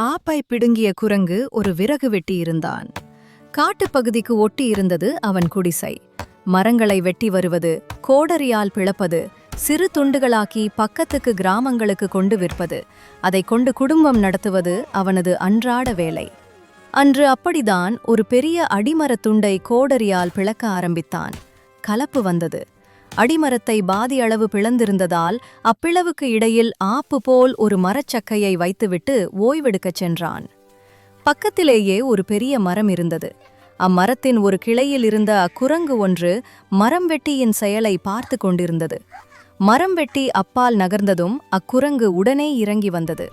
ஆப்பை பிடுங்கிய குரங்கு ஒரு விறகு வெட்டி இருந்தான். காட்டுப்பகுதிக்கு ஒட்டி இருந்தது அவன் குடிசை. மரங்களை வெட்டி வருவது, கோடரியால் பிளப்பது, சிறு துண்டுகளாக்கி பக்கத்துக்கு கிராமங்களுக்கு கொண்டு விற்பது, அதை கொண்டு குடும்பம் நடத்துவது அவனது அன்றாட வேலை. அன்று அப்படிதான் ஒரு பெரிய அடிமரத் துண்டை கோடரியால் பிளக்க ஆரம்பித்தான். கலப்பு வந்தது. அடிமரத்தை பாதி அளவு பிளந்திருந்ததால் அப்பிளவுக்கு இடையில் ஆப்பு போல் ஒரு மரச்சக்கையை வைத்துவிட்டு ஓய்வெடுக்கச் சென்றான். பக்கத்திலேயே ஒரு பெரிய மரம் இருந்தது. அம்மரத்தின் ஒரு கிளையில் இருந்த அக்குரங்கு ஒன்று மரம் வெட்டியின் செயலை பார்த்து கொண்டிருந்தது. மரம் வெட்டி அப்பால் நகர்ந்ததும் அக்குரங்கு உடனே இறங்கி வந்தது.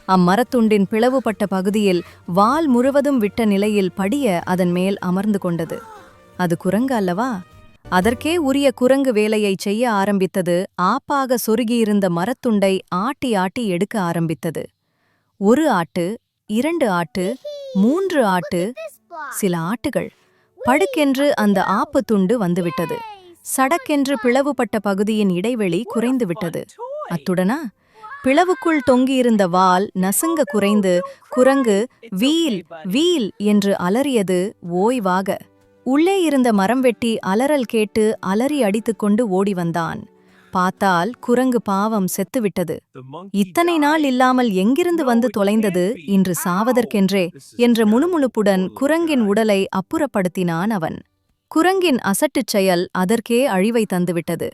அம்மரத்துண்டின் பிளவுபட்ட பகுதியில் வால் முழுவதும் விட்ட நிலையில் படிய அதன் மேல் அமர்ந்து கொண்டது. அது குரங்கு அல்லவா? அதற்கே உரிய குரங்கு வேலையை செய்ய ஆரம்பித்தது. ஆப்பாக சொருகியிருந்த மரத்துண்டை ஆட்டி ஆட்டி எடுக்க ஆரம்பித்தது. ஒரு ஆட்டு, 2 ஆட்டு, 3 ஆட்டு, சில ஆட்டுகள். படுக்கென்று அந்த ஆப்பு துண்டு வந்துவிட்டது. சடக்கென்று பிளவுபட்ட பகுதியின் இடைவெளி குறைந்துவிட்டது. அத்துடனா பிளவுக்குள் தொங்கியிருந்த வால் நசுங்க குறைந்து குரங்கு வீல் வீல் என்று அலறியது ஓய்வாக. உள்ளே இருந்த மரம் வெட்டி அலறல் கேட்டு அலறி அடித்துக்கொண்டு ஓடி வந்தான். பார்த்தால் குரங்கு பாவம் செத்துவிட்டது. இத்தனை நாள் இல்லாமல் எங்கிருந்து வந்து தொலைந்தது, இன்று சாவதற்கென்றே என்ற முணுமுணுப்புடன் குரங்கின் உடலை அப்புறப்படுத்தினான் அவன். குரங்கின் அசட்டுச் செயல் அதற்கே அழிவை தந்துவிட்டது.